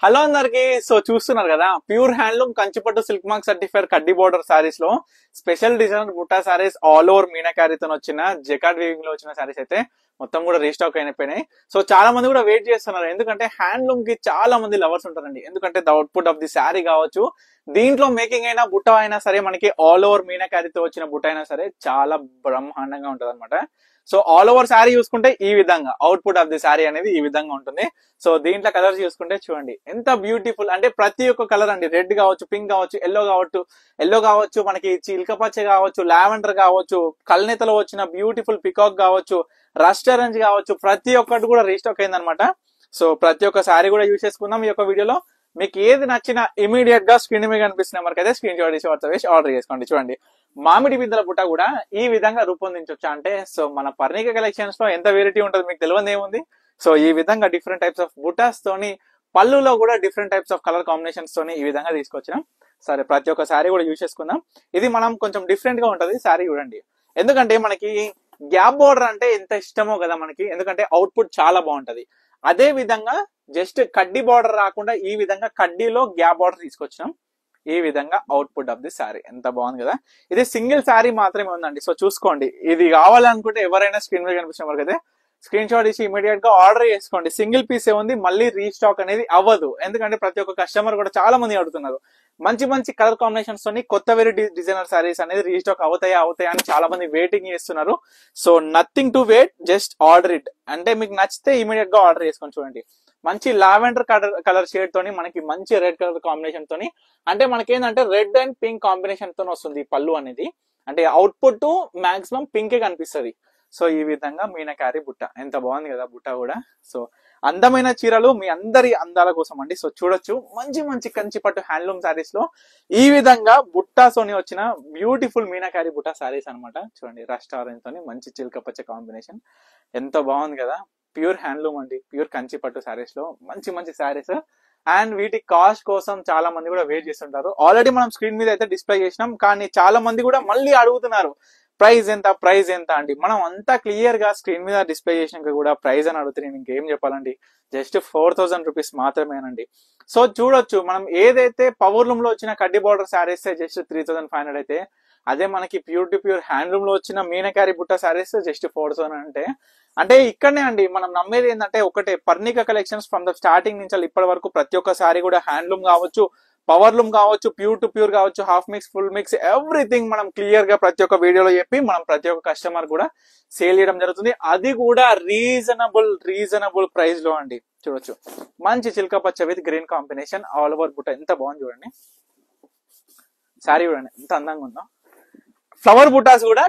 Hello అందరికి. So చూస్తున్నారు కదా, ప్యూర్ హ్యాండ్లూమ్ కంచిపట్టు సిల్క్ మార్క్ సర్టిఫైడ్ కడ్డీ బోర్డర్ సారీస్ లో special designer Butta saris all over మీనాకారితో వచ్చిన జకార్డ్ వీవింగ్ లో వచ్చిన సారీస్ అయితే మొత్తం కూడా రీస్టాక్ అయిపోయినాయి. సో చాలా మంది కూడా వెయిట్ చేస్తున్నారు, ఎందుకంటే హ్యాండ్లూమ్ కి చాలా మంది లవర్స్ ఉంటారండి. ఎందుకంటే the output of the sari కావచ్చు, దీంట్లో మేకింగ్ అయినా బుట్ట అయినా సరే, మనకి ఆల్ ఓవర్ మీనాకారితో వచ్చిన బుట్ట అయినా సరే చాలా బ్రహ్మాండంగా ఉంటది అనమాట. సో ఆల్ ఓవర్ శారీ చూసుకుంటే ఈ విధంగా అవుట్పుట్ ఆఫ్ ది శారీ అనేది ఈ విధంగా ఉంటుంది. సో దీంట్లో కలర్స్ చూసుకుంటే చూడండి ఎంత బ్యూటిఫుల్ అంటే, ప్రతి ఒక్క కలర్ అండి, రెడ్ కావచ్చు, పింక్ కావచ్చు, ఎల్లో కావచ్చు, మనకి చిల్క పచ్చ కావచ్చు, లావెండర్ కావచ్చు, కల్నేతలో వచ్చిన బ్యూటిఫుల్ పికాక్ కావచ్చు, రస్ట్ ఆరెంజ్ కావచ్చు, ప్రతి ఒక్కటి కూడా రీస్టాక్ అయిందనమాట. సో ప్రతి ఒక్క శారీ కూడా యూజ్ చేసుకుందాం ఈ యొక్క వీడియోలో. మీకు ఏది నచ్చినా ఇమీడియట్ గా స్క్రీన్ మీద కనిపిస్తున్న నెంబర్కి అయితే స్క్రీన్ షాట్ తీసి వాట్సాప్ వేసి ఆర్డర్ చేసుకోండి. చూడండి, మామిడి బిందెల బుట్ట కూడా ఈ విధంగా రూపొందించొచ్చా అంటే, సో మన పర్ణిక కలెక్షన్స్ లో ఎంత వెరైటీ ఉంటుంది మీకు తెలియదు ఏముంది. సో ఈ విధంగా డిఫరెంట్ టైప్స్ ఆఫ్ బుటాస్ తోని, పళ్ళులో కూడా different types of colour combinations తోని ఈ విధంగా తీసుకొచ్చినాం. సరే, ప్రతి ఒక్క శారీ కూడా యూజ్ చేసుకుందాం. ఇది మనం కొంచెం డిఫరెంట్ గా ఉంటది శారీ చూడండి, ఎందుకంటే మనకి గ్యాప్ బోర్డర్ అంటే ఎంత ఇష్టమో కదా మనకి, ఎందుకంటే అవుట్పుట్ చాలా బాగుంటది. అదే విధంగా జస్ట్ కడ్డీ బార్డర్ రాకుండా ఈ విధంగా కడ్డీలో గ్యాప్ బార్డర్ తీసుకొచ్చినాం. ఈ విధంగా అవుట్పుట్ ఆఫ్ ది శారీ ఎంత బాగుంది కదా. ఇది సింగిల్ శారీ మాత్రమే ఉందండి. సో చూసుకోండి, ఇది కావాలనుకుంటే ఎవరైనా స్క్రీన్ మీద కనిపించిన వరకు అయితే స్క్రీన్ షాట్ ఇచ్చి ఇమీడియట్ గా ఆర్డర్ చేసుకోండి. సింగిల్ పీసే ఉంది, మళ్ళీ రీస్టాక్ అనేది అవ్వదు. ఎందుకంటే ప్రతి ఒక్క కస్టమర్ కూడా చాలా మంది అడుగుతున్నారు, మంచి మంచి కలర్ కాంబినేషన్స్ తోని కొత్త వెరైటీ డిజైనర్ సారీస్ అనేది రీస్టాక్ అవుతాయా అని చాలా మంది వెయిటింగ్ చేస్తున్నారు. So nothing to wait, just order it. అంటే మీకు నచ్చితే ఇమీడియట్ గా ఆర్డర్ చేసుకొని చూడండి. మంచి లావెండర్ కలర్ షేడ్ తోని, మనకి మంచి రెడ్ కలర్ కాంబినేషన్ తోని, అంటే మనకి ఏంటంటే రెడ్ అండ్ పింక్ కాంబినేషన్ తోని వస్తుంది పళ్ళు అనేది. అంటే అవుట్పుట్ మాక్సిమం పింకే కనిపిస్తుంది. సో ఈ విధంగా మీనాకారి బుట్ట ఎంత బాగుంది కదా బుట్ట కూడా. సో అందమైన చీరలు మీ అందరి అందాల కోసం అండి. సో చూడొచ్చు, మంచి మంచి కంచిపట్టు హ్యాండ్లూమ్ సారీస్ లో ఈ విధంగా బుట్టాతోని వచ్చిన బ్యూటిఫుల్ మీనాకారి బుట్ట సారీస్ అనమాట. చూడండి, రస్ట్ ఆరెంజ్ తోని మంచి చిల్క పచ్చ కాంబినేషన్ ఎంత బాగుంది కదా. ప్యూర్ హ్యాండ్లూమ్ అండి, ప్యూర్ కంచిపట్టు సారీస్ లో మంచి మంచి సారీస్. అండ్ వీటి కాస్ట్ కోసం చాలా మంది కూడా వెయిట్ చేస్తుంటారు. ఆల్రెడీ మనం స్క్రీన్ మీద అయితే డిస్ప్లే చేసినాం, కానీ చాలా మంది కూడా మళ్ళీ అడుగుతున్నారు ప్రైస్ ఎంత అండి. మనం అంతా క్లియర్ గా స్క్రీన్ మీద డిస్ప్లే చేసినాక కూడా ప్రైస్ అని అడుగుతున్నాను, ఇంకేం చెప్పాలండి. జస్ట్ 4000 రూపీస్ మాత్రమేనండి. సో చూడొచ్చు, మనం ఏదైతే పవర్ లూమ్ లో వచ్చిన కడ్డీ బార్డర్ సారీస్ జస్ట్ 3500 అయితే, అదే మనకి ప్యూర్ టు ప్యూర్ హ్యాండ్లూమ్ లో వచ్చిన మీనాకారి బుట్ట సారీస్ జస్ట్ 4000 అంటే ఇక్కడనే అండి మనం నమ్మేది ఏంటంటే ఒకటే, Parnika collections from the starting నుంచి ఇప్పటి వరకు ప్రతి ఒక్క సారీ కూడా హ్యాండ్లూమ్ కావచ్చు, పవర్ లూమ్ కావచ్చు, ప్యూర్ టు ప్యూర్ కావచ్చు, half mix, full mix, everything మనం క్లియర్ గా ప్రతి ఒక్క వీడియోలో చెప్పి మనం ప్రతి ఒక్క కస్టమర్ కూడా సేల్ చేయడం జరుగుతుంది. అది కూడా రీజనబుల్ ప్రైస్ లో అండి. చూడొచ్చు, మంచి చిల్క పచ్చ with green combination all over బుట్ట ఎంత బాగుంది చూడండి. శారీ చూడండి ఎంత అందంగా ఉందో. ఫ్లవర్ బుటాస్ కూడా